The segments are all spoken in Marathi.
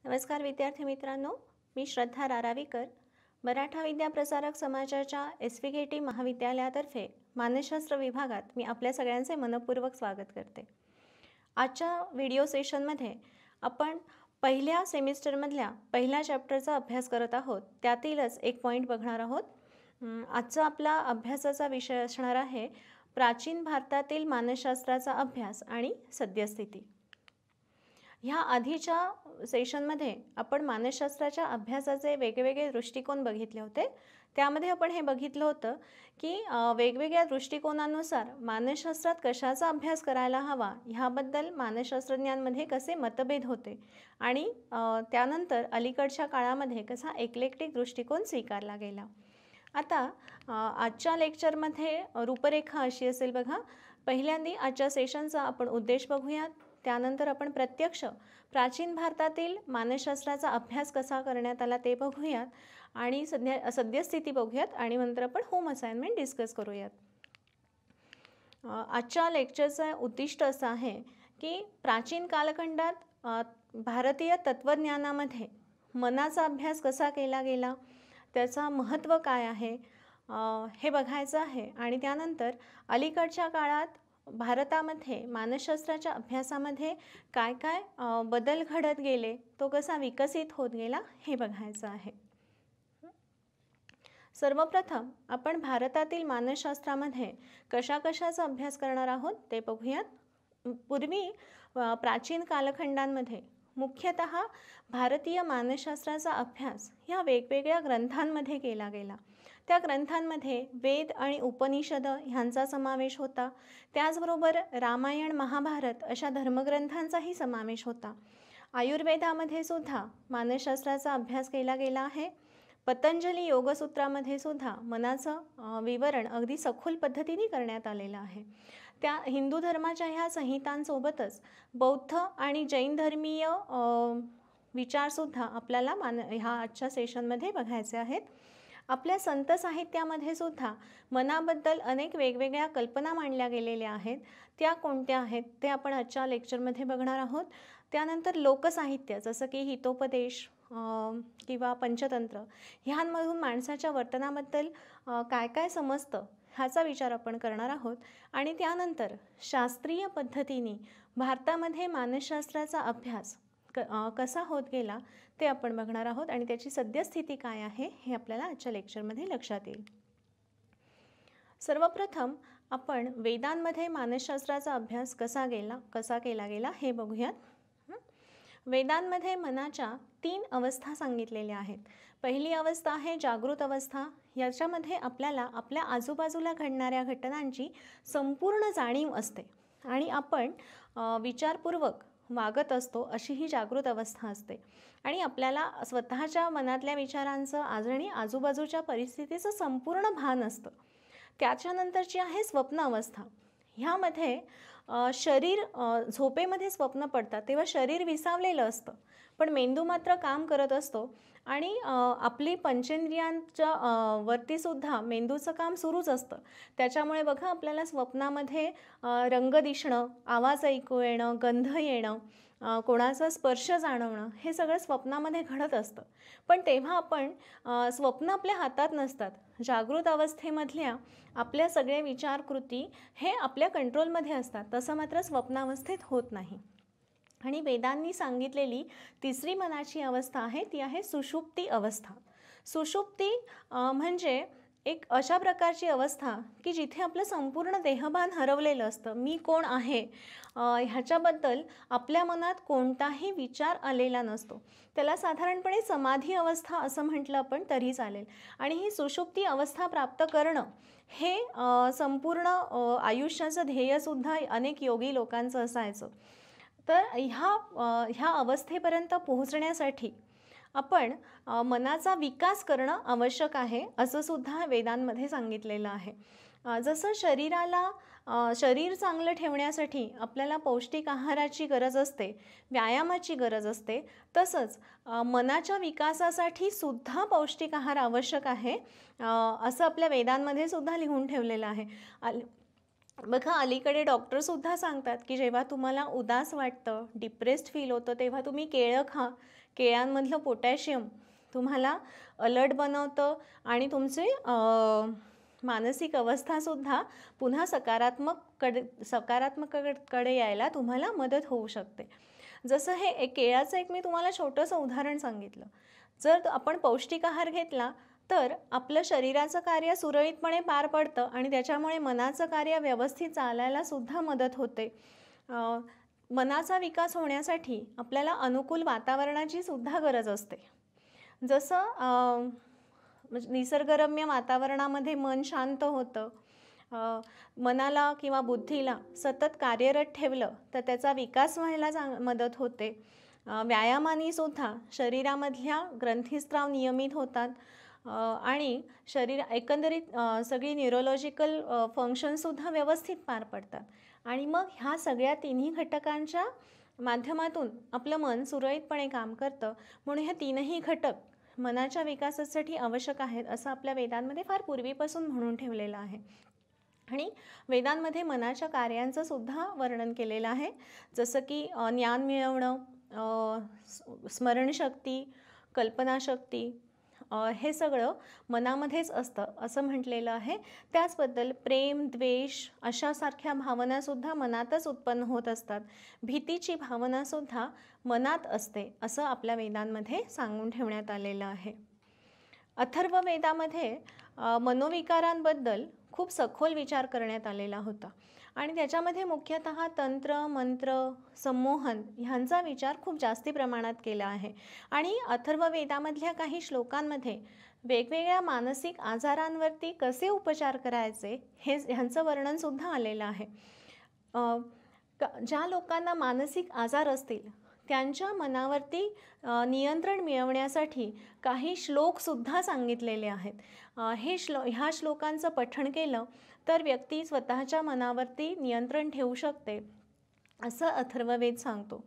नमस्कार विद्यार्थी मित्रांनो, मी श्रद्धा रारावीकर, मराठा विद्या प्रसारक समाजाच्या SVKT महाविद्यालयातर्फे मानसशास्त्र विभागात मी आपल्या सगळ्यांचे मनपूर्वक स्वागत करते। आजच्या व्हिडिओ सेशनमध्ये आपण पहिल्या सेमिस्टरमधल्या पहिल्या चॅप्टरचा अभ्यास करत आहोत। त्यातीलच एक पॉइंट बघणार आहोत। आजचा आपला अभ्यासाचा विषय असणार आहे प्राचीन भारतातील मानसशास्त्राचा अभ्यास आणि सद्यस्थिती। ह्या आधीच्या सेशनमध्ये आपण मानसशास्त्राच्या अभ्यासाचे वेगवेगळे दृष्टिकोन बघितले होते। त्यामध्ये आपण हे बघितलं होतं की वेगवेगळ्या दृष्टिकोनानुसार मानसशास्त्रात कशाचा अभ्यास करायला हवा ह्याबद्दल मानसशास्त्रज्ञांमध्ये कसे मतभेद होते आणि त्यानंतर अलीकडच्या काळामध्ये कसा एकलेक्टिक दृष्टिकोन स्वीकारला गेला। आता आजच्या लेक्चरमध्ये रूपरेखा अशी असेल बघा। पहिल्यांदा आजच्या सेशनचा आपण उद्देश बघूयात, त्यानंतर आपण प्रत्यक्ष प्राचीन भारतातील मानसशास्त्राचा अभ्यास कसा करण्यात आला ते बघूयात आणि सद्यस्थिती बघूयात आणि नंतर आपण होम असाइनमेंट डिस्कस करूयात। आजच्या लेक्चरचं उद्दिष्ट असं आहे की प्राचीन कालखंडात भारतीय तत्त्वज्ञानामध्ये मनाचा अभ्यास कसा केला गेला, त्याचा महत्त्व काय आहे हे बघायचं आहे आणि त्यानंतर अलीकडच्या काळात भारतामध्ये मानसशास्त्राच्या अभ्यासामध्ये काय काय बदल घडत गेले, तो कसा विकसित होत गेला हे बघायचं आहे। सर्वप्रथम आपण भारतातील मानसशास्त्रामध्ये कशाचा अभ्यास करणार आहोत ते बघूयात। पूर्वी प्राचीन कालखंडांमध्ये मुख्यतः भारतीय मानसशास्त्राचा अभ्यास ह्या वेगवेगळ्या ग्रंथांमध्ये केला गेला। त्या ग्रंथांमध्ये वेद आणि उपनिषद ह्यांचा समावेश होता। त्याचबरोबर रामायण महाभारत अशा धर्मग्रंथांचाही समावेश होता। आयुर्वेदामध्ये सुद्धा मानसशास्त्राचा अभ्यास केला गेला आहे। पतंजली योगसूत्रामध्ये सुद्धा मनाचं विवरण अगदी सखोल पद्धतीने करण्यात आलेलं आहे। त्या हिंदू धर्माच्या ह्या संहितांसोबतच बौद्ध आणि जैन धर्मीय विचारसुद्धा आपल्याला ह्या आजच्या सेशनमध्ये बघायचे आहेत। आपल्या संत साहित्यामध्ये सुद्धा मनाबद्दल अनेक वेगवेगळ्या कल्पना मांडल्या गेलेल्या आहेत। त्या कोणत्या आहेत ते आपण आजच्या लेक्चरमध्ये बघणार आहोत। त्यानंतर लोकसाहित्य जसं की हितोपदेश किंवा पंचतंत्र ह्यांमधून माणसाच्या वर्तनाबद्दल काय काय समजतं ह्याचा विचार आपण करणार आहोत आणि त्यानंतर शास्त्रीय पद्धतीने भारतामध्ये मानसशास्त्राचा अभ्यास कसा होत गेला ते आपण बघणार आहोत आणि त्याची सद्यस्थिती काय आहे हे आपल्याला आजच्या लेक्चरमध्ये लक्षात येईल। सर्वप्रथम आपण वेदांमध्ये मानसशास्त्राचा अभ्यास कसा केला गेला हे बघूयात। वेदांमध्ये मनाच्या 3 अवस्था सांगितलेल्या आहेत। पहिली अवस्था आहे जागृत अवस्था। याच्यामध्ये आपल्याला आपल्या आजूबाजूला घडणाऱ्या घटनांची संपूर्ण जाणीव असते आणि आपण विचारपूर्वक वागत असतो, अशी ही जागृत अवस्था असते आणि आपल्याला स्वतःच्या मनातल्या विचारांचं आणि आजूबाजूच्या परिस्थितीचं संपूर्ण भान असतं। त्याच्यानंतरची आहे स्वप्न अवस्था। ह्यामध्ये शरीर झोपेमध्ये स्वप्न पडतात तेव्हा शरीर विसावलेलं असतं पण मेंदू मात्र काम करत असतो आणि आपली पंचेंद्रियांच्या वरती सुद्धा मेंदूचं काम सुरूच असतं। त्याच्यामुळे बघा आपल्याला स्वप्नामध्ये रंग दिसणं, आवाज ऐकू येणं, गंध येणं, कोणाचा स्पर्श जाणवणं हे सगळं स्वप्नामध्ये घडत असतं। पण तेव्हा आपण स्वप्न आपल्या हातात नसतात। जागृत अवस्थेमधल्या आपल्या सगळे विचार कृती हे आपल्या कंट्रोलमध्ये असतात, तसं मात्र स्वप्नावस्थेत होत नाही। आणि वेदांनी सांगितलेली तिसरी मनाची अवस्था आहे ती आहे सुषुप्ती अवस्था। सुषुप्ती म्हणजे एक अशा प्रकारची अवस्था की जिथे आपलं संपूर्ण देहभान हरवलेलं असतं। मी कोण आहे ह्याच्याबद्दल आपल्या मनात कोणताही विचार आलेला नसतो। त्याला साधारणपणे समाधी अवस्था असं म्हटलं आपण तरी चालेल। आणि ही सुषुप्ती अवस्था प्राप्त करणं हे संपूर्ण आयुष्याचं ध्येयसुद्धा अनेक योगी लोकांचं असायचं। तर ह्या अवस्थेपर्यंत पोहोचण्यासाठी आपण मनाचा विकास करणं आवश्यक आहे असं सुद्धा वेदांमध्ये सांगितलेलं आहे। जसं शरीर चांगलं ठेवण्यासाठी आपल्याला पौष्टिक आहाराची गरज असते, व्यायामाची गरज असते, तसंच मनाच्या विकासासाठी सुद्धा पौष्टिक आहार आवश्यक आहे असं आपल्या वेदांमध्ये सुद्धा लिहून ठेवलेलं आहे। बघा अलीकडे डॉक्टरसुद्धा सांगतात की जेव्हा तुम्हाला उदास वाटतं, डिप्रेस्ड फील होतं तेव्हा तुम्ही केळं खा, केळ्यांमधलं पोटॅशियम तुम्हाला अलर्ट बनवतं आणि तुमचे मानसिक अवस्थासुद्धा पुन्हा सकारात्मककडे यायला तुम्हाला मदत होऊ शकते. जसं हे केळ्याचं मी तुम्हाला छोटंसं उदाहरण सांगितलं. जर आपण पौष्टिक आहार घेतला तर आपलं शरीराचं कार्य सुरळीतपणे पार पडतं आणि त्याच्यामुळे मनाचं कार्य व्यवस्थित चालायला सुद्धा मदत होते. मनाचा विकास होण्यासाठी आपल्याला अनुकूल वातावरणाची सुद्धा गरज असते. जसं निसर्गरम्य वातावरणामध्ये मन शांत होतं. मनाला किंवा बुद्धीला सतत कार्यरत ठेवलं तर त्याचा विकास व्हायला मदत होते. व्यायामाने सुद्धा शरीरामधल्या ग्रंथीस्त्राव नियमित होतात आणि एकंदरीत सगळी न्यूरोलॉजिकल फंक्शनसुद्धा व्यवस्थित पार पडतात. आणि मग ह्या सगळ्या तिन्ही घटकांच्या माध्यमातून आपलं मन सुरळीतपणे काम करतं. म्हणून ह्या तीनही घटक मनाच्या विकासासाठी आवश्यक आहेत असं आपल्या वेदांमध्ये फार पूर्वीपासून म्हणून ठेवलेलं आहे. आणि वेदांमध्ये मनाच्या कार्यांचं सुद्धा वर्णन केलेलं आहे. जसं की ज्ञान मिळवणं, स्मरणशक्ती, कल्पनाशक्ती, हे सगळं मनामध्येच असतं असं म्हटलेलं आहे. त्याचबद्दल प्रेम, द्वेष अशासारख्या भावनासुद्धा मनातच उत्पन्न होत असतात. भीतीची भावनासुद्धा मनात असते असं आपल्या वेदांमध्ये सांगून ठेवण्यात आलेलं आहे. अथर्व वेदामध्ये मनोविकारांबद्दल खूप सखोल विचार करण्यात आलेला होता आणि त्याच्यामध्ये मुख्यतः तंत्र, मंत्र, संमोहन ह्यांचा विचार खूप जास्ती प्रमाणात केला आहे. आणि अथर्व वेदामधल्या काही श्लोकांमध्ये वेगवेगळ्या मानसिक आजारांवरती कसे उपचार करायचे ह्यांचं वर्णनसुद्धा आलेलं आहे. ज्या लोकांना मानसिक आजार असतील त्यांच्या मनावरती नियंत्रण मिळवण्यासाठी काही श्लोकसुद्धा सांगितलेले आहेत. ह्या श्लोकांचं पठण केलं तर व्यक्ती स्वतःच्या मनावरती नियंत्रण ठेवू शकते असं अथर्ववेद सांगतो.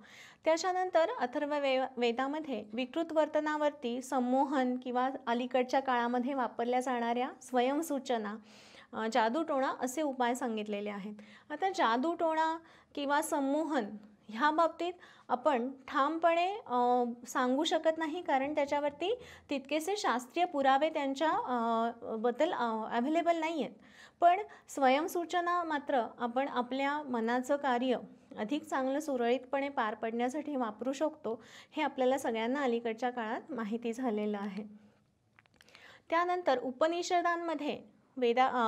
त्याच्यानंतर वेदामध्ये विकृत वर्तनावरती संमोहन किंवा अलीकडच्या काळामध्ये वापरल्या जाणाऱ्या स्वयंसूचना, जादूटोणा असे उपाय सांगितलेले आहेत. आता जादूटोणा किंवा संमोहन ह्या बाबतीत आपण ठामपणे सांगू शकत नाही, कारण त्याच्यावरती तितकेसे शास्त्रीय पुरावे त्यांच्याबद्दल अवेलेबल नाही आहेत. पण स्वयंसूचना मात्र आपण आपल्या मनाचं कार्य अधिक चांगलं सुरळीतपणे पार पडण्यासाठी वापरू शकतो. हे आपल्याला सगळ्यांना अलीकडच्या काळात माहिती झालेलं आहे. त्यानंतर उपनिषदांमध्ये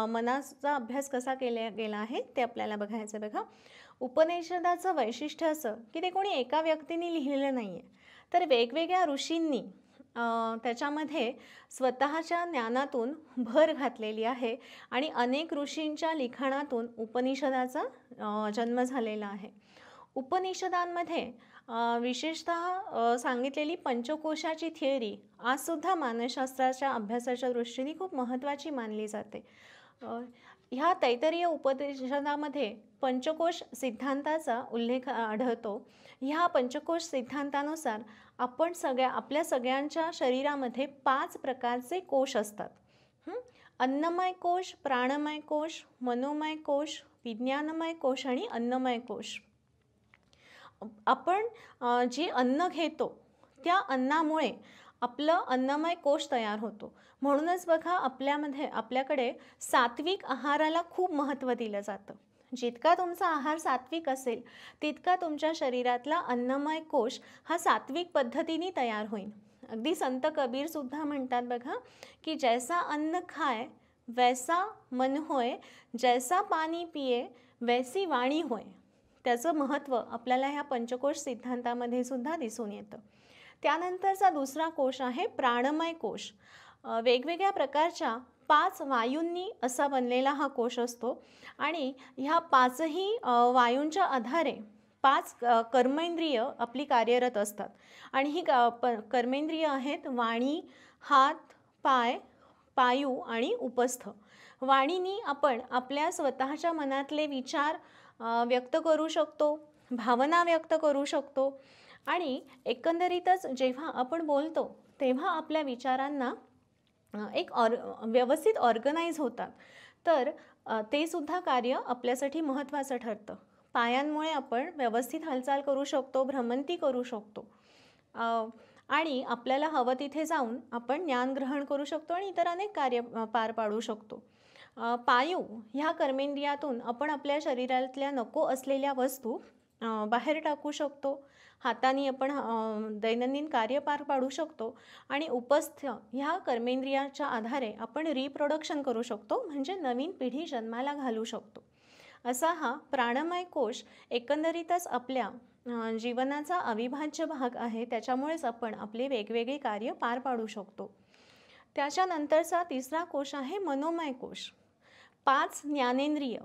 मनाचा अभ्यास कसा केला गेला आहे ते आपल्याला बघायचं. बघा, उपनिषदाचं वैशिष्ट्य असं की ते कोणी एका व्यक्तीने लिहिलेलं नाही आहे, तर वेगवेगळ्या ऋषींनी त्याच्यामध्ये स्वतःच्या ज्ञानातून भर घातलेली आहे आणि अनेक ऋषींच्या लिखाणातून उपनिषदाचा जन्म झालेला आहे. उपनिषदांमध्ये विशेषतः सांगितलेली पंचकोशाची थिअरी आजसुद्धा मानसशास्त्राच्या अभ्यासाच्या दृष्टीने खूप महत्त्वाची मानली जाते. ह्या तैत्तरीय उपनिषदामध्ये पंचकोश सिद्धांताचा उल्लेख आढळतो. ह्या पंचकोश सिद्धांतानुसार आपल्या सगळ्यांच्या शरीरामध्ये 5 प्रकारचे कोश असतात. अन्नमय कोश, प्राणमय कोश, मनोमय कोश, विज्ञानमय कोश आणि अन्नमय कोश. आपण जे अन्न घेतो त्या अन्नामुळे आपलं अन्नमय कोश तयार होतो. म्हणूनच बघा, आपल्याकडे सात्विक आहाराला खूप महत्त्व दिलं जातं. जितका तुमचा आहार सात्विक असेल तितका तुमच्या शरीरातला अन्नमय कोश हा सात्विक पद्धतीने तयार होईल. अगदी संत कबीरसुद्धा म्हणतात बघा की जैसा अन्न खाय वैसा मन होय, जैसा पाणी पिये वैसी वाणी होय. त्याचं महत्त्व आपल्याला ह्या पंचकोश सिद्धांतामध्ये सुद्धा दिसून येतं. त्यानंतरचा दुसरा कोश आहे प्राणमय कोश. वेगवेगळ्या प्रकारच्या 5 वायूंनी असा बनलेला हा कोश असतो आणि ह्या 5ही वायूंच्या आधारे 5 कर्मेंद्रिय आपली कार्यरत असतात. आणि ही कर्मेंद्रिय आहेत वाणी, हात, पाय, पायू आणि उपस्थ. वाणीनी आपण आपल्या स्वतःच्या मनातले विचार व्यक्त करू शकतो, भावना व्यक्त करू शकतो आणि एकंदरीतच जेव्हा आपण बोलतो तेव्हा आपल्या विचारांना एक व्यवस्थित ऑर्गनाइज होतात. तर ते सुद्धा कार्य आपल्यासाठी महत्त्वाचं ठरतं. पायांमुळे आपण व्यवस्थित हालचाल करू शकतो, भ्रमंती करू शकतो. आणि आपल्याला हवं तिथे जाऊन आपण ज्ञान ग्रहण करू शकतो आणि इतर अनेक कार्य पार पाडू शकतो. पायू ह्या कर्मेंद्रियातून आपण आपल्या शरीरातल्या नको असलेल्या वस्तू बाहेर टाकू शकतो. हाताने आपण दैनंदिन कार्य पार पाडू शकतो आणि उपस्थ ह्या कर्मेंद्रियाच्या आधारे आपण रिप्रोडक्शन करू शकतो, म्हणजे नवीन पिढी जन्माला घालू शकतो. असा हा प्राणमय कोश एकंदरीतच आपल्या जीवनाचा अविभाज्य भाग आहे. त्याच्यामुळेच आपण आपले वेगवेगळे कार्य पार पाडू शकतो. त्याच्यानंतरचा तिसरा कोश आहे मनोमय कोश. 5 ज्ञानेंद्रिय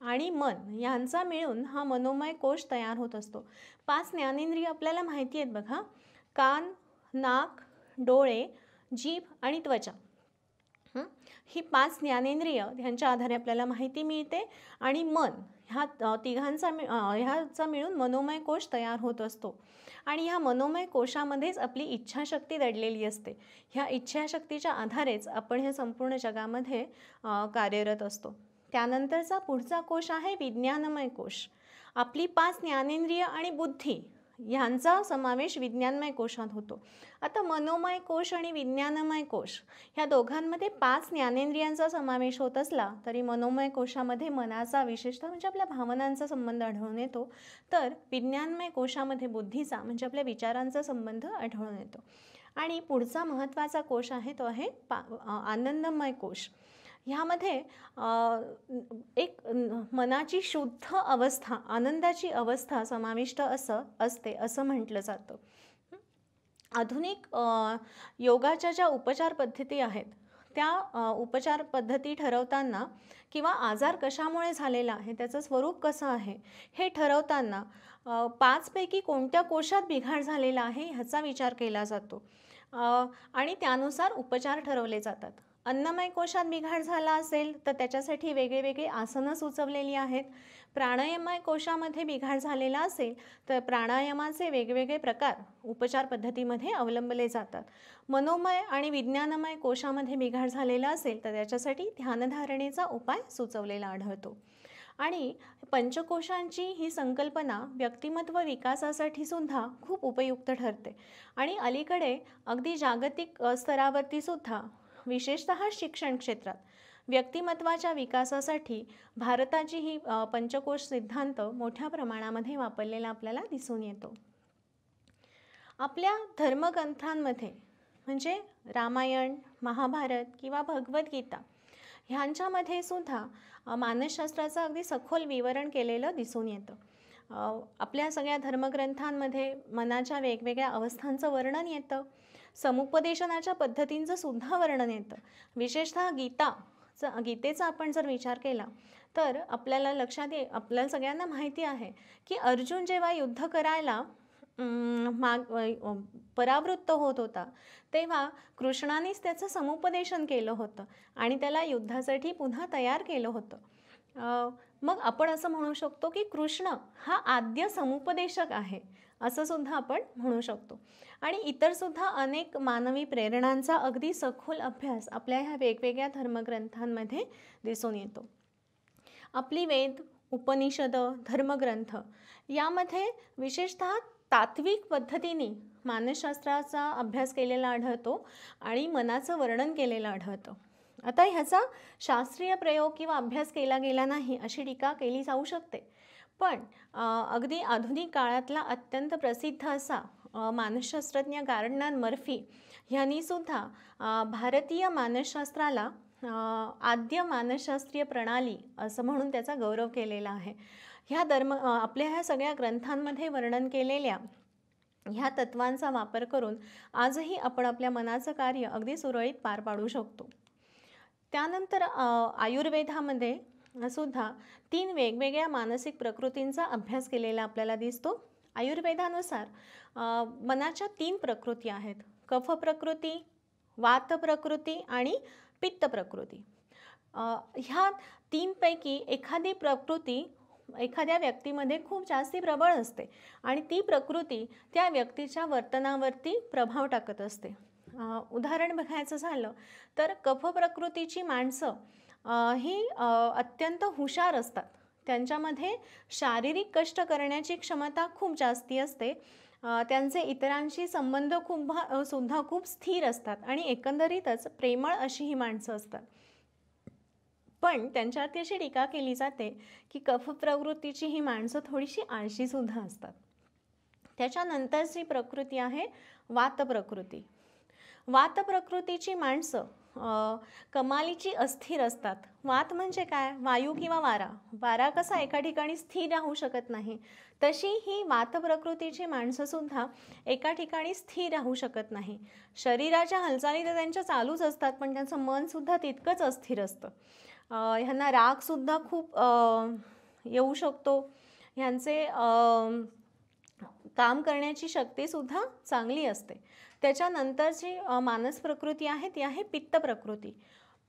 आणि मन यांचा मिळून हा मनोमय कोश तयार होत असतो. 5 ज्ञानेंद्रिय आपल्याला माहिती आहेत बघा, कान, नाक, डोळे, जीभ आणि त्वचा. ही 5 ज्ञानेंद्रिय ह्यांच्या आधारे आपल्याला माहिती मिळते आणि मन ह्या ह्याचा मिळून मनोमय कोश तयार होत असतो. आणि ह्या मनोमय कोशामध्येच आपली इच्छाशक्ती दडलेली असते. ह्या इच्छाशक्तीच्या आधारेच आपण ह्या संपूर्ण जगामध्ये कार्यरत असतो. त्यानंतरचा पुढचा कोश आहे विज्ञानमय कोश. आपली 5 ज्ञानेंद्रिय आणि बुद्धी ह्यांचा समावेश विज्ञानमय कोशात होतो. आता मनोमय कोश आणि विज्ञानमय कोश ह्या दोघांमध्ये 5 ज्ञानेंद्रियांचा समावेश होत असला तरी मनोमय कोशामध्ये मनाचा, विशेषतः म्हणजे आपल्या भावनांचा संबंध आढळून येतो, तर विज्ञानमय कोशामध्ये बुद्धीचा म्हणजे आपल्या विचारांचा संबंध आढळून येतो. आणि पुढचा महत्त्वाचा कोश आहे तो आहे आनंदमय कोश. ह्यामध्ये एक मनाची शुद्ध अवस्था, आनंदाची अवस्था समाविष्ट असते असं म्हटलं जातं. आधुनिक योगाच्या ज्या उपचार पद्धती आहेत त्या उपचार पद्धती ठरवताना किंवा आजार कशामुळे झालेला आहे, त्याचं स्वरूप कसं आहे हे ठरवताना 5 पैकी कोणत्या कोशात बिघाड झालेला आहे ह्याचा विचार केला जातो आणि त्यानुसार उपचार ठरवले जातात. अन्नमय कोशात बिघाड झाला असेल तर त्याच्यासाठी वेगळे वेगळे आसनं सुचवलेली आहेत. प्राणायामय कोशामध्ये बिघाड झालेला असेल तर प्राणायामाचे वेगवेगळे प्रकार उपचार पद्धतीमध्ये अवलंबले जातात. मनोमय आणि विज्ञानमय कोशामध्ये बिघाड झालेला असेल तर त्याच्यासाठी ध्यानधारणेचा उपाय सुचवलेला आढळतो. आणि पंचकोशांची ही संकल्पना व्यक्तिमत्व विकासासाठी सुद्धा खूप उपयुक्त ठरते. आणि अलीकडे अगदी जागतिक स्तरावरती सुद्धा विशेषतः शिक्षण क्षेत्रात व्यक्तिमत्वाच्या विकासासाठी भारताची ही पंचकोश सिद्धांत मोठ्या प्रमाणामध्ये वापरलेला आपल्याला दिसून येतो. आपल्या धर्मग्रंथांमध्ये म्हणजे रामायण, महाभारत किंवा भगवद्गीता ह्यांच्यामध्ये सुद्धा मानसशास्त्राचं अगदी सखोल विवरण केलेलं दिसून येतं. आपल्या सगळ्या धर्मग्रंथांमध्ये मनाच्या वेगवेगळ्या अवस्थांचं वर्णन येतं, समुपदेशनाच्या पद्धतींचं सुद्धा वर्णन येतं. विशेषतः गीतेचा आपण जर विचार केला तर आपल्याला लक्षात आपल्याला सगळ्यांना माहिती आहे की अर्जुन जेव्हा युद्ध करायला परावृत्त होत होता तेव्हा कृष्णानेच त्याचं समुपदेशन केलं होतं आणि त्याला युद्धासाठी पुन्हा तयार केलं होतं. मग आपण असं म्हणू शकतो की कृष्ण हा आद्य समुपदेशक आहे असं सुद्धा आपण म्हणू शकतो. आणि इतर सुद्धा अनेक मानवी प्रेरणांचा अगदी सखोल अभ्यास आपल्या ह्या वेगवेगळ्या धर्मग्रंथांमध्ये दिसून येतो. आपली वेद, उपनिषद, धर्मग्रंथ यामध्ये विशेषतः तात्विक पद्धतीने मानसशास्त्राचा अभ्यास केलेला आढळतो आणि मनाचं वर्णन केलेलं आढळतं. आता ह्याचा शास्त्रीय प्रयोग किंवा अभ्यास केला गेला नाही अशी टीका केली जाऊ शकते, पण अगदी आधुनिक काळातला अत्यंत प्रसिद्ध असा मानसशास्त्रज्ञ गार्डनर मर्फी ह्यांनी सुद्धा भारतीय मानसशास्त्राला आद्य मानसशास्त्रीय प्रणाली असं म्हणून त्याचा गौरव केलेला आहे. आपल्या ह्या सगळ्या ग्रंथांमध्ये वर्णन केलेल्या ह्या तत्वांचा वापर करून आजही आपण आपल्या मनाचं कार्य अगदी सुरळीत पार पाडू शकतो. त्यानंतर आयुर्वेदामध्ये सुद्धा 3 वेगवेगळ्या मानसिक प्रकृतींचा अभ्यास केलेला आपल्याला दिसतो. आयुर्वेदानुसार मनाच्या 3 प्रकृती आहेत, कफ प्रकृती, वात प्रकृती आणि पित्त प्रकृती. ह्या 3 पैकी एखादी प्रकृती एखाद्या व्यक्तीमध्ये खूप जास्ती प्रबळ असते आणि ती प्रकृती त्या व्यक्तीच्या वर्तनावरती प्रभाव टाकत असते. उदाहरण बघायचं झालं तर कफ प्रकृतीची माणसं ही अत्यंत हुशार असतात. त्यांच्यामध्ये शारीरिक कष्ट करण्याची क्षमता खूप जास्ती असते त्यांचे इतरांशी संबंध सुद्धा खूप स्थिर असतात आणि एकंदरीतच प्रेमळ अशी ही माणसं असतात. पण त्यांच्यावरती अशी टीका केली जाते की कफ प्रवृत्तीची ही माणसं थोडीशी आळशी सुद्धा असतात. त्याच्यानंतरची प्रकृती आहे वात प्रकृती. वात प्रकृतीची माणसं कमालीची अस्थिर असतात. वात म्हणजे काय? वायू किंवा वारा. वारा कसा एका ठिकाणी स्थिर राहू शकत नाही, तशी ही वात प्रकृतीची माणसं सुद्धा एका ठिकाणी स्थिर राहू शकत नाही. शरीराच्या हालचाली तर त्यांच्या चालूच असतात, पण त्यांचं मन सुद्धा तितकंच अस्थिर असतं. ह्यांना राग सुद्धा खूप येऊ शकतो. ह्यांचे काम करण्याची शक्ती सुद्धा चांगली असते. त्याच्यानंतरची मानस प्रकृती आहे ती आहे पित्त प्रकृती.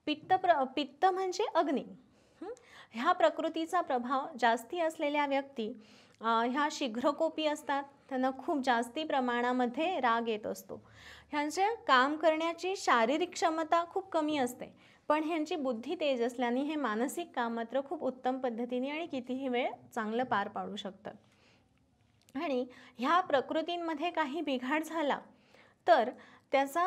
पित्त म्हणजे अग्नी. ह्या प्रकृतीचा प्रभाव जास्ती असलेल्या व्यक्ती ह्या शीघ्रकोपी असतात. त्यांना खूप जास्ती प्रमाणामध्ये राग येत असतो. ह्यांचे काम करण्याची शारीरिक क्षमता खूप कमी असते, पण ह्यांची बुद्धी तेज असल्याने हे मानसिक काम मात्र खूप उत्तम पद्धतीने आणि कितीही वेळ चांगलं पार पाडू शकतात. आणि ह्या प्रकृतींमध्ये काही बिघाड झाला तर त्याचा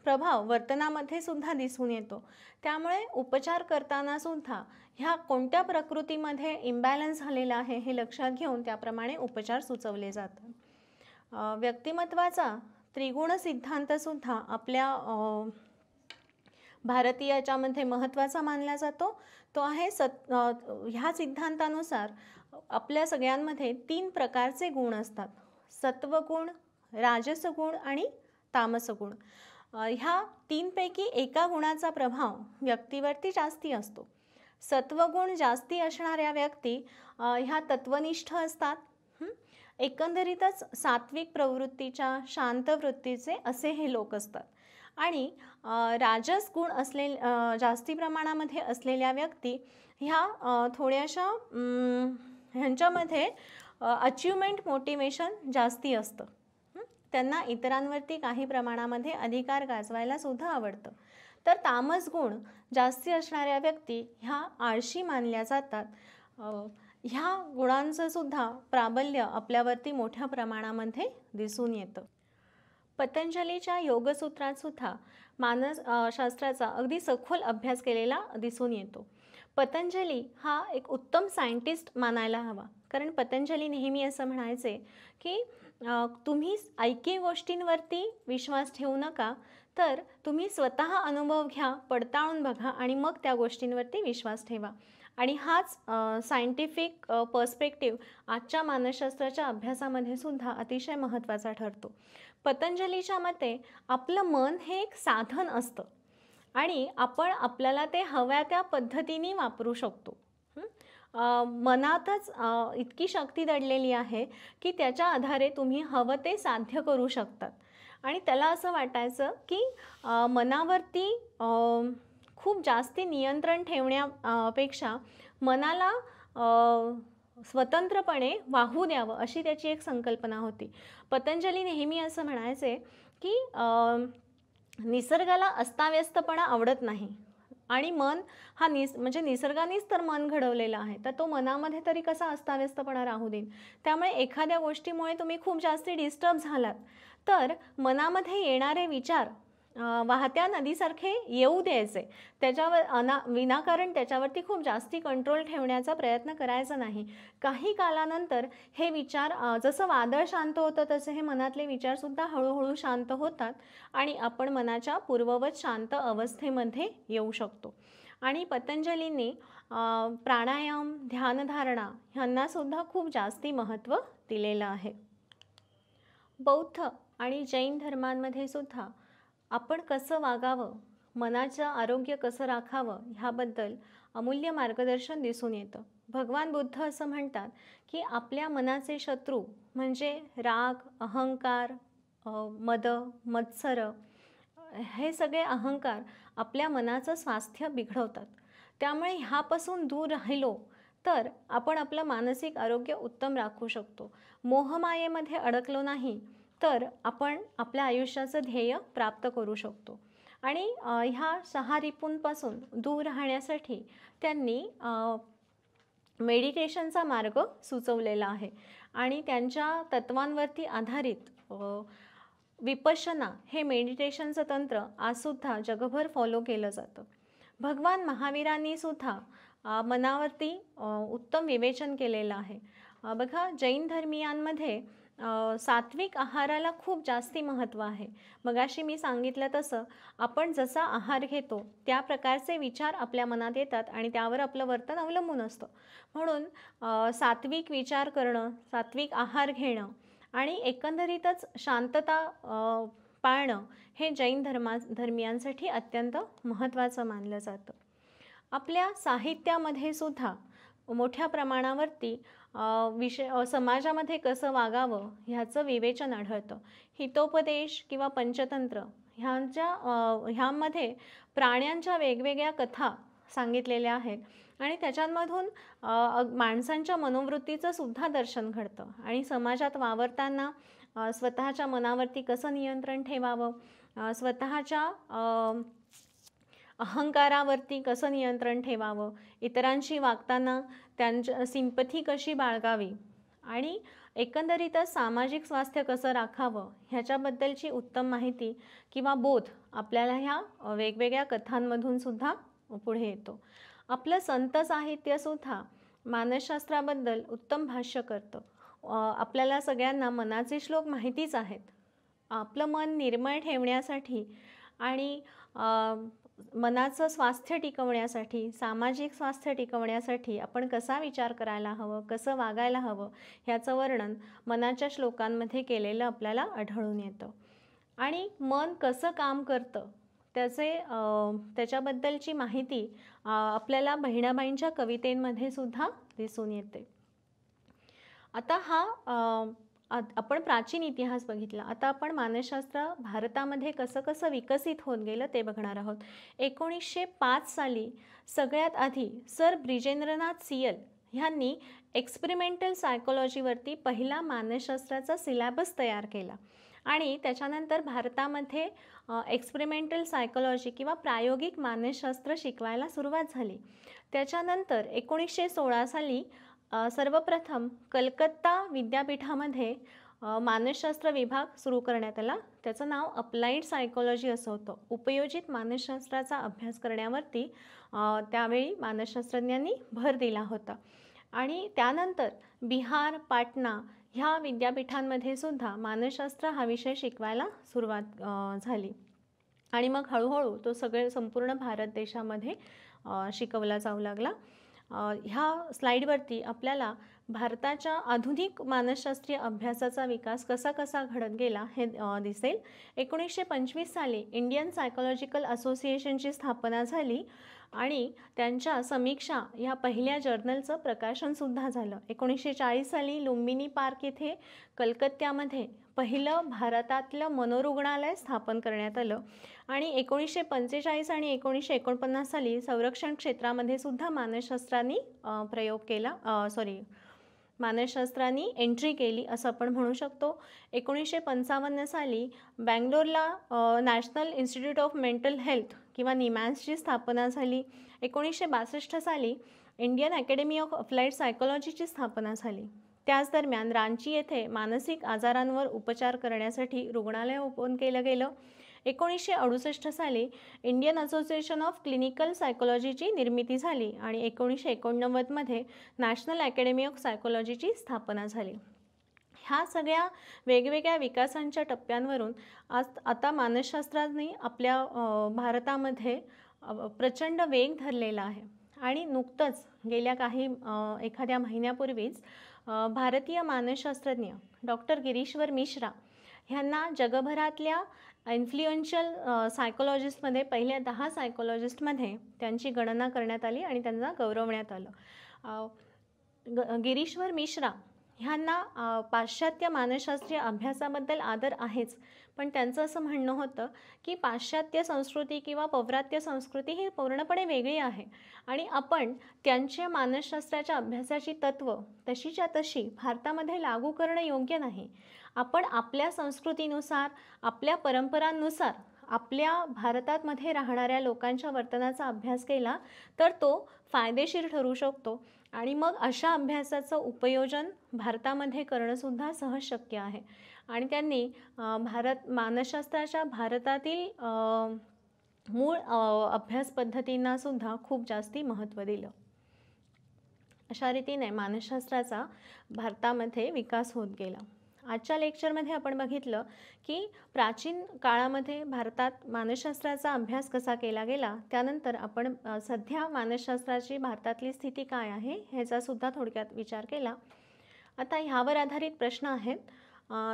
प्रभाव वर्तनामध्ये सुद्धा दिसून येतो. त्यामुळे उपचार करताना सुद्धा ह्या कोणत्या प्रकृतीमध्ये इम्बॅलन्स झालेला आहे हे लक्षात घेऊन त्याप्रमाणे उपचार सुचवले जातात. व्यक्तिमत्वाचा त्रिगुण सिद्धांत सुद्धा आपल्या भारतीय याच्यामध्ये महत्त्वाचा मानला जातो. तो आहे ह्या सिद्धांतानुसार आपल्या सगळ्यांमध्ये 3 प्रकारचे गुण असतात: सत्वगुण, राजसगुण आणि तामसगुण. ह्या 3 पैकी एका गुणाचा प्रभाव व्यक्तीवरती जास्ती असतो. सत्वगुण जास्ती असणाऱ्या व्यक्ती ह्या तत्वनिष्ठ असतात. एकंदरीतच सात्विक प्रवृत्तीच्या, शांत वृत्तीचे असे हे लोक असतात. आणि राजस गुण जास्ती प्रमाणामध्ये असलेल्या व्यक्ती ह्या थोड्याशा ह्यांच्यामध्ये अचिव्हमेंट मोटिवेशन जास्ती असतं. त्यांना इतरांवरती काही प्रमाणामध्ये अधिकार गाजवायला सुद्धा आवडतं. तर तामस गुण जास्ती असणाऱ्या व्यक्ती ह्या आळशी मानल्या जातात. ह्या गुणांचं सुद्धा प्राबल्य आपल्यावरती मोठ्या प्रमाणामध्ये दिसून येतं. पतंजलीच्या योगसूत्रात सुद्धा मानसशास्त्राचा अगदी सखोल अभ्यास केलेला दिसून येतो. पतंजली हा एक उत्तम सायंटिस्ट मानायला हवा, कारण पतंजली नेहमी असं म्हणायचे की तुम्ही ऐकी गोष्टींवरती विश्वास ठेवू नका, तर तुम्ही स्वतः अनुभव घ्या, पडताळून बघा आणि मग त्या गोष्टींवरती विश्वास ठेवा. आणि हाच सायंटिफिक पर्स्पेक्टिव्ह आजच्या मानसशास्त्राच्या अभ्यासामध्ये सुद्धा अतिशय महत्त्वाचा ठरतो. पतंजलीच्या मते आपलं मन हे एक साधन असतं आणि आपण आपल्याला ते हव्या त्या पद्धतीने वापरू शकतो. मनातच इतकी शक्ती दडलेली आहे की त्याच्या आधारे तुम्ही हवं ते साध्य करू शकतात. आणि त्याला असं वाटायचं की मनावरती खूप जास्ती नियंत्रण ठेवण्यापेक्षा मनाला स्वतंत्रपणे वाहू द्यावं अशी त्याची एक संकल्पना होती. पतंजली नेहमी असं म्हणायचे की निसर्गाला अस्ताव्यस्तपणा आवडत नाही आणि मन हा म्हणजे निसर्गानेच तर मन घडवलेलं आहे, तर तो मनामध्ये तरी कसा अस्ताव्यस्तपणा राहू देईल. त्यामुळे एखाद्या गोष्टीमुळे तुम्ही खूप जास्ती डिस्टर्ब झालात तर मनामध्ये येणारे विचार वाहत्या नदीसारखे येऊ द्यायचे. त्याच्यावर विनाकारण त्याच्यावरती खूप जास्ती कंट्रोल ठेवण्याचा प्रयत्न करायचा नाही. काही कालानंतर हे विचार जसं वादळ शांत होतं तसे हे मनातले विचारसुद्धा हळूहळू शांत होतात आणि आपण मनाच्या पूर्ववत शांत अवस्थेमध्ये येऊ शकतो. आणि पतंजलींनी प्राणायाम, ध्यानधारणा ह्यांनासुद्धा खूप जास्ती महत्त्व दिलेलं आहे. बौद्ध आणि जैन धर्मांमध्ये सुद्धा आपण कसं वागावं, मनाचं आरोग्य कसं राखावं ह्याबद्दल अमूल्य मार्गदर्शन दिसून येतं. भगवान बुद्ध असं म्हणतात की आपल्या मनाचे शत्रू म्हणजे राग, अहंकार, मद, मत्सर हे सगळे अहंकार आपल्या मनाचं स्वास्थ्य बिघडवतात. त्यामुळे ह्यापासून दूर राहिलो तर आपण आपलं मानसिक आरोग्य उत्तम राखू शकतो. मोहमायेमध्ये अडकलो नाही तर आपण आपल्या आयुष्याचं ध्येय प्राप्त करू शकतो. आणि ह्या 6 रिपूंपासून दूर राहण्यासाठी त्यांनी मेडिटेशनचा मार्ग सुचवलेला आहे. आणि त्यांच्या तत्वांवरती आधारित विपश्यना हे मेडिटेशनचं तंत्र आजसुद्धा जगभर फॉलो केलं जातं. भगवान महावीरांनी सुद्धा मनावरती उत्तम विवेचन केलेलं आहे. बघा, जैन धर्मीयांमध्ये सात्विक आहाराला खूप जास्ती महत्त्व आहे. मगाशी मी सांगितलं तसं आपण जसा आहार घेतो त्या प्रकारचे विचार आपल्या मनात येतात आणि त्यावर आपलं वर्तन अवलंबून असतं. म्हणून सात्विक विचार करणं, सात्विक आहार घेणं आणि एकंदरीतच शांतता पाळणं हे जैन धर्मियांसाठी अत्यंत महत्त्वाचं मानलं जातं. आपल्या साहित्यामध्ये सुद्धा मोठ्या प्रमाणावरती समाजामध्ये कसं वागावं ह्याचं विवेचन आढळतं. हितोपदेश किंवा पंचतंत्र ह्यामध्ये प्राण्यांच्या वेगवेगळ्या कथा सांगितलेल्या आहेत आणि त्याच्यामधून माणसांच्या मनोवृत्तीचं सुद्धा दर्शन घडतं आणि समाजात वावरताना स्वतःच्या मनावरती कसं नियंत्रण ठेवावं, स्वतःच्या अहंकारावरती कसं नियंत्रण ठेवावं, इतरांशी वागताना त्यांच्या सिंपथी कशी बाळगावी आणि एकंदरीतच सामाजिक स्वास्थ्य कसं राखावं ह्याच्याबद्दलची उत्तम माहिती किंवा बोध आपल्याला ह्या वेगवेगळ्या कथांमधून सुद्धा पुढे येतो. आपलं संत साहित्यसुद्धा मानसशास्त्राबद्दल उत्तम भाष्य करतं. आपल्याला सगळ्यांना मनाचे श्लोक माहितीच आहेत. आपलं मन निर्मळ ठेवण्यासाठी आणि मनाचं स्वास्थ्य टिकवण्यासाठी, सामाजिक स्वास्थ्य टिकवण्यासाठी आपण कसा विचार करायला हवं, कसं वागायला हवं ह्याचं वर्णन मनाच्या श्लोकांमध्ये केलेलं आपल्याला आढळून येतं. आणि मन कसं काम करतं त्याच्याबद्दलची माहिती आपल्याला बहिणाबाईंच्या कवितेंमध्ये सुद्धा दिसून येते. आता आपण प्राचीन इतिहास बघितला. आता आपण मानसशास्त्र भारतामध्ये कसं कसं विकसित होत गेलं ते बघणार आहोत. 1905 साली सगळ्यात आधी सर ब्रिजेंद्रनाथ सियल ह्यांनी एक्सपेरिमेंटल सायकोलॉजीवरती पहिला मानसशास्त्राचा सिलॅबस तयार केला आणि त्याच्यानंतर भारतामध्ये एक्सपेरिमेंटल सायकोलॉजी किंवा प्रायोगिक मानसशास्त्र शिकवायला सुरुवात झाली. त्याच्यानंतर 1916 साली सर्वप्रथम कलकत्ता विद्यापीठामध्ये मानसशास्त्र विभाग सुरू करण्यात आला. त्याचं नाव अप्लाइड सायकोलॉजी असं होतं. उपयोजित मानसशास्त्राचा अभ्यास करण्यावरती त्यावेळी मानसशास्त्रज्ञांनी भर दिला होता. आणि त्यानंतर बिहार, पाटणा ह्या विद्यापीठांमध्ये सुद्धा मानसशास्त्र हा विषय शिकवायला सुरुवात झाली आणि मग हळूहळू तो संपूर्ण भारत देशामध्ये शिकवला जाऊ लागला. ह्या स्लाईडवरती आपल्याला भारताच्या आधुनिक मानसशास्त्रीय अभ्यासाचा विकास कसा कसा घडत गेला हे दिसेल. 1925 साली इंडियन सायकोलॉजिकल असोसिएशनची स्थापना झाली आणि त्यांच्या समीक्षा ह्या पहिल्या जर्नलचं प्रकाशनसुद्धा झालं. 1940 साली लुंबिनी पार्क येथे कलकत्त्यामध्ये पहिलं भारतातलं मनोरुग्णालय स्थापन करण्यात आलं आणि 1945 आणि 1949 साली संरक्षण क्षेत्रामध्ये सुद्धा मानसशास्त्रांनी एंट्री केली असं आपण म्हणू शकतो. 1955 साली बँगलोरला national institute of mental health किंवा निमॅन्सची स्थापना झाली. 1962 साली इंडियन अकॅडमी ऑफ अप्लाइड सायकोलॉजीची स्थापना झाली. त्याच दरम्यान रांची येथे मानसिक आजारांवर उपचार करण्यासाठी रुग्णालय ओपन केलं गेलं. 1968 साली इंडियन असोसिएशन ऑफ क्लिनिकल सायकोलॉजीची निर्मिती झाली आणि 1989मध्ये नॅशनल अकॅडमी ऑफ सायकोलॉजीची स्थापना झाली. ह्या सगळ्या वेगवेगळ्या विकासांच्या टप्प्यांवरून आता मानसशास्त्राने आपल्या भारतामध्ये प्रचंड वेग धरलेला आहे आणि नुकतंच गेल्या एखाद्या महिन्यापूर्वीच भारतीय मानसशास्त्रज्ञ डॉक्टर गिरीश्वर मिश्रा ह्यांना जगभरातल्या इन्फ्लुएन्शियल सायकोलॉजिस्टमध्ये पहिल्या 10 सायकोलॉजिस्टमध्ये त्यांची गणना करण्यात आली आणि त्यांना गौरवण्यात आलं. गिरीश्वर मिश्रा ह्यांना पाश्चात्य मानसशास्त्रीय अभ्यासाबद्दल आदर आहेच, पण त्यांचं असं म्हणणं होतं की पाश्चात्य संस्कृती किंवा पौर्वात्य संस्कृती ही पूर्णपणे वेगळी आहे आणि आपण त्यांच्या मानसशास्त्राच्या अभ्यासाची तत्त्व तशीच्या तशी भारतामध्ये लागू करणं योग्य नाही. आपण आपल्या संस्कृतीनुसार, आपल्या परंपरांनुसार, आपल्या भारतामध्ये राहणाऱ्या लोकांच्या वर्तनाचा अभ्यास केला तर तो फायदेशीर ठरू शकतो आणि मग अशा अभ्यासाचं उपयोजन भारतामध्ये करणंसुद्धा सहज शक्य आहे. आणि त्यांनी मानसशास्त्राच्या भारतातील मूळ अभ्यास पद्धतींनासुद्धा खूप जास्ती महत्त्व दिलं. अशा रीतीने मानसशास्त्राचा भारतामध्ये विकास होत गेला. आजच्या लेक्चरमध्ये आपण बघितलं की प्राचीन काळामध्ये भारतात मानसशास्त्राचा अभ्यास कसा केला गेला, त्यानंतर आपण सध्या मानसशास्त्राची भारतातली स्थिती काय आहे ह्याचासुद्धा थोडक्यात विचार केला. आता ह्यावर आधारित प्रश्न आहेत.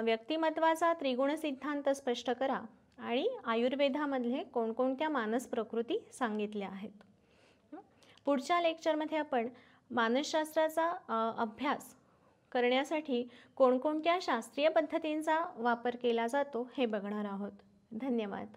व्यक्तिमत्वाचा त्रिगुण सिद्धांत स्पष्ट करा आणि आयुर्वेदामधले कोणकोणत्या मानस प्रकृती सांगितल्या आहेत. पुढच्या लेक्चरमध्ये आपण मानसशास्त्राचा अभ्यास करण्यासाठी कोणकोणत्या शास्त्रीय पद्धतींचा वापर केला जातो हे बघणार आहोत. धन्यवाद.